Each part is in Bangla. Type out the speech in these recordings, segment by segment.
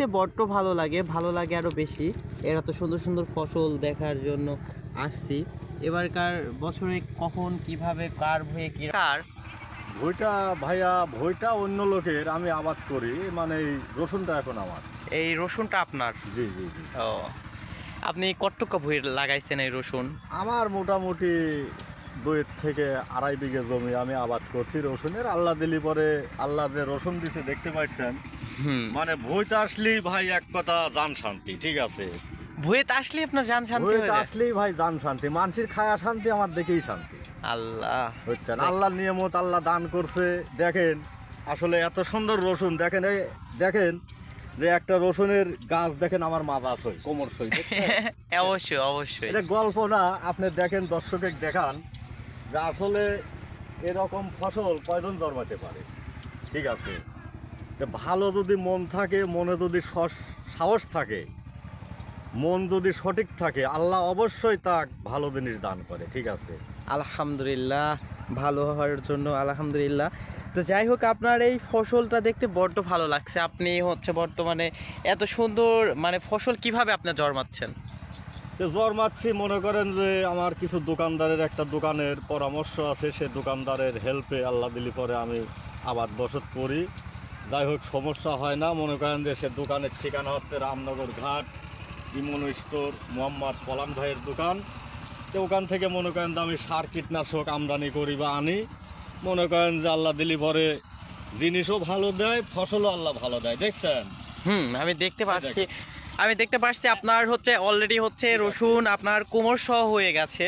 দেখতে বড্ড ভালো লাগে আরও বেশি। এরা তো সুন্দর সুন্দর ফসল দেখার জন্য আসছি। এবারকার বছরে কখন কিভাবে কার ভুঁয়ে কি কার ভুঁইটা ভাইয়া, ভুঁইটা অন্য লোকের, আমি আবাদ করি, মানে এই রসুনটা এখন আমার। এই রসুনটা আপনার? জি জি জি। ও, আপনি কতটুকু ভুঁয়ে লাগাইছেন এই রসুন? আমার মোটামুটি 2 থেকে 2.5 বিঘে জমি আমি আবাদ করছি রসুনের। আল্লাহ দিলি পরে, আল্লাহ যে রসুন দিছে দেখতে পাচ্ছেন, মানে ভুঁইতে আসলেই ভাই এক কথা জান শান্তি, ঠিক আছে? ভুঁয়েতে আসলে আপনার জান শান্তি হয়ে ভুঁইতে যায়? আসলেই ভাই জান শান্তি, মানুষের খায়া শান্তি, আমার দেখেই শান্তি। আল্লাহ, বুঝছেন, আল্লাহর নিয়ামত, আল্লাহ দান করছে। দেখেন আসলে এত সুন্দর রসুন, দেখেন এই দেখেন যে একটা রসুনের গাছ, দেখেন আমার মাজা সই, কোমর সই। অবশ্যই অবশ্যই। এটা গল্প না, আপনি দেখেন, দর্শকে দেখান যে আসলে এরকম ফসল কয়জন জন্মাতে পারে, ঠিক আছে? তো ভালো যদি মন থাকে, মনে যদি সাহস থাকে, মন যদি সঠিক থাকে, আল্লাহ অবশ্যই তাক ভালো জিনিস দান করে, ঠিক আছে? আলহামদুলিল্লাহ, ভালো হওয়ার জন্য আলহামদুলিল্লাহ। তো যাই হোক, আপনার এই ফসলটা দেখতে বড্ড ভালো লাগছে। আপনি হচ্ছে বর্তমানে এত সুন্দর মানে ফসল কিভাবে আপনি জন্মাচ্ছেন? তো জন্মাচ্ছি, মনে করেন যে আমার কিছু দোকানদারের, একটা দোকানের পরামর্শ আছে, সে দোকানদারের হেল্পে আল্লাহ দিলি পরে আমি আবাদ বসত করি। যাই হোক, সমস্যা হয় না। মনে করেন যে সে দোকানের ঠিকানা হচ্ছে রামনগর ঘাট, ইমন স্টোর, মোহাম্মদ পলান ভাইয়ের দোকান। তো ওখান থেকে মনে করেন যে আমি সার কীটনাশক আমদানি করি বা আনি। মনে করেন যে আল্লাহ দিলি পরে জিনিসও ভালো দেয়, ফসলও আল্লাহ ভালো দেয়, দেখছেন? আমি দেখতে পারছি আপনার হচ্ছে অলরেডি হচ্ছে রসুন আপনার কোমর সহ হয়ে গেছে।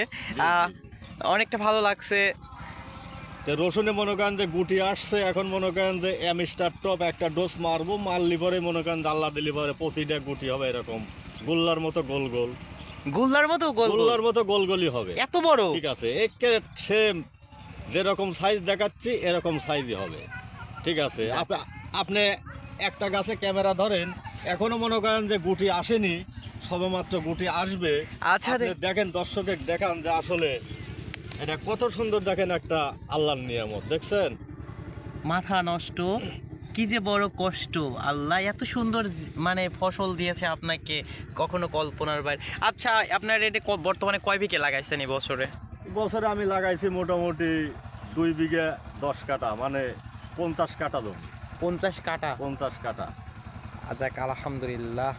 অনেকটা ভালো লাগছে। তো রসুনে মনে করেন যে গুটি আসছে, এখন মনে করেন যে অ্যামিস্টার টপ একটা ডোজ মারবো, মারলি পরে মনে করেন যে আল্লাহ দিলি পরে প্রতিটা গুটি হবে এরকম গোল্লার মতো গোল গোল, গোল্লার মতো গোল্লার মতো গোল গোলই হবে, এত বড়, ঠিক আছে? একে সেম যেরকম সাইজ দেখাচ্ছি এরকম সাইজই হবে, ঠিক আছে? আপনি একটা গাছে ক্যামেরা ধরেন, এখনো মনে করেন যে গুটি আসেনি, সবেমাত্র গুটি আসবে। আচ্ছা, আপনি দেখেন, দর্শকে দেখান যে আসলে এটা কত সুন্দর, দেখেন একটা আল্লাহর নিয়ামত, দেখছেন? মাথা নষ্ট, কি যে বড় কষ্ট। আল্লাহ এত সুন্দর মানে ফসল দিয়েছে আপনাকে, কখনো কল্পনার বাইরে। আচ্ছা, আপনার এটা বর্তমানে কয় বিঘে লাগাইছেন এই বছরে? বছরে আমি লাগাইছি মোটামুটি 2 বিঘা 10 কাঠা, মানে 50 কাঠা জমি। 50 কাঠা? 50 কাঠা। আচ্ছা, আলহামদুলিল্লাহ।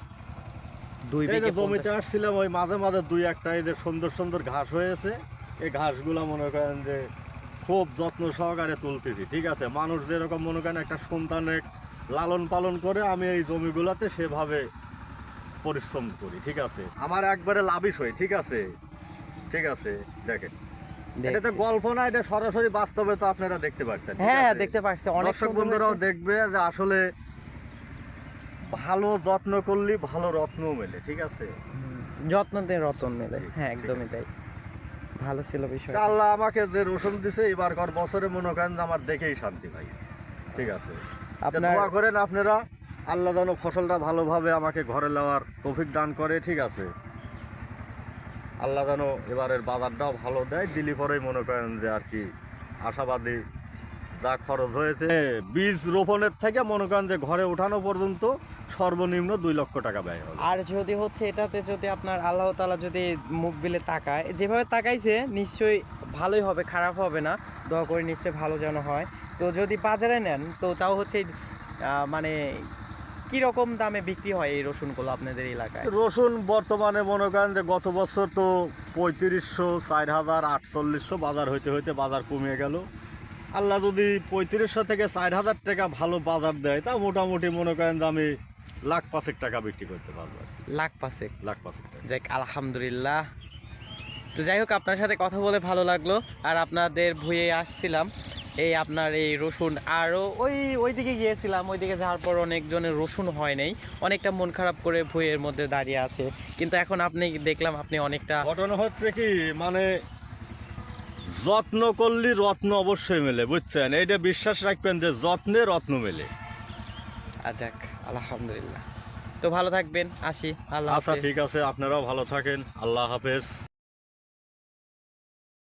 2 এই বিঘে যে জমিতে আসছিলাম, ওই মাঝে মাঝে 2-1টা এই যে সুন্দর সুন্দর ঘাস হয়েছে, এই ঘাসগুলো মনে করেন যে খুব যত্ন সহকারে তুলতেছি, ঠিক আছে? মানুষ যেরকম মনে করেন একটা সন্তানের লালন পালন করে, আমি এই জমিগুলোতে সেভাবে পরিশ্রম করি, ঠিক আছে? আমার একবারে লাভিস হই, ঠিক আছে? ঠিক আছে, দেখেন এটা তো গল্প না, এটা সরাসরি বাস্তবে তো আপনারা দেখতে পাচ্ছেন। হ্যাঁ, দেখতে পাচ্ছি। অনেক দর্শক বন্ধুরাও দেখবে যে আসলে ভালো যত্ন করলে ভালো রত্ন মেলে, ঠিক আছে? যত্ন দিয়ে রতন মেলে। হ্যাঁ, একদমই তাই। ভালো ছিল বিষয়। আল্লাহ আমাকে যে রসুন দিছে, এবারকার বছরে মনে করেন যে আমার দেখেই শান্তি ভাই, ঠিক আছে? দোয়া করেন আপনারা, আল্লাহ যেন ফসলটা ভালোভাবে আমাকে ঘরে নেওয়ার তৌফিক দান করে, ঠিক আছে? আল্লাহ যেন এবারের বাজারটাও ভালো দেয়, দিলি পরেই মনে করেন যে আর কি আশাবাদী। যা খরচ হয়েছে বীজ রোপণের থেকে মনে করেন যে ঘরে ওঠানো পর্যন্ত সর্বনিম্ন 2 লক্ষ টাকা ব্যয় হবে। আর যদি হচ্ছে এটাতে যদি আপনার আল্লাহ তাআলা যদি মুখ বিলে তাকায়, যেভাবে তাকাইছে নিশ্চয়ই ভালোই হবে, খারাপ হবে না। দোয়া করে নিশ্চয়ই ভালো যেন হয়। তো যদি বাজারে নেন তো তাও হচ্ছে মানে কীরকম দামে বিক্রি হয় এই রসুনগুলো আপনাদের এলাকায়? রসুন বর্তমানে মনে করেন যে গত বছর তো 3500, 4000, 4800 বাজার হইতে হইতে বাজার কমে গেল। আল্লাহ যদি 3500 থেকে 4000 টাকা ভালো বাজার দেয়, তা মোটামুটি মনে করেন যে আমি 1,05,000 টাকা বিক্রি করতে পারবো। 1,05,000 টাকা। যাক, আলহামদুলিল্লাহ। তো যাই হোক, আপনার সাথে কথা বলে ভালো লাগলো। আর আপনাদের ভুঁয়ে আসছিলাম এই আপনার এই রসুন, আরও ওইদিকে গিয়েছিলাম, ওইদিকে যাওয়ার পর অনেকজনের রসুন হয় নাই, অনেকটা মন খারাপ করে ভুঁয়ের মধ্যে দাঁড়িয়ে আছে। কিন্তু এখন আপনি দেখলাম আপনি অনেকটা, ঘটনা হচ্ছে কি, মানে যত্ন করলে রত্ন অবশ্যই মেলে, বুঝছেন? এইটা বিশ্বাস রাখবেন যে যত্নে রত্ন মেলে। যাক, আলহামদুলিল্লাহ। তো ভালো থাকবেন, আসি। আল্লাহ আচ্ছা, হাফেজ। ঠিক আছে, আপনারাও ভালো থাকেন, আল্লাহ হাফেজ।